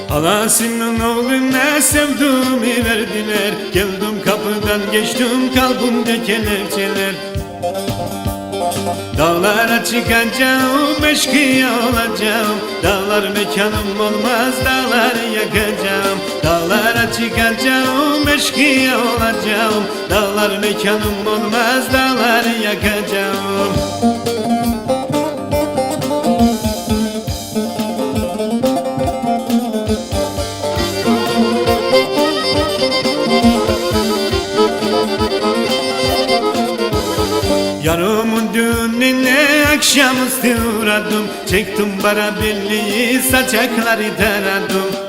Halasının oğluna sevduğumu verdiler. Geldim kapıdan geçtim kalbimde kelepçeler. Dağlara çıkacağım, eşkıya olacağım. Dağlar mekanım olmaz, dağları yakacağım. Dağlara çıkacağım, eşkıya olacağım. Dağlar mekanım olmaz, dağları yakacağım. Yarımın düğününe akşamüstü uğradım. Çektim bara belliyi, saçakları taradım.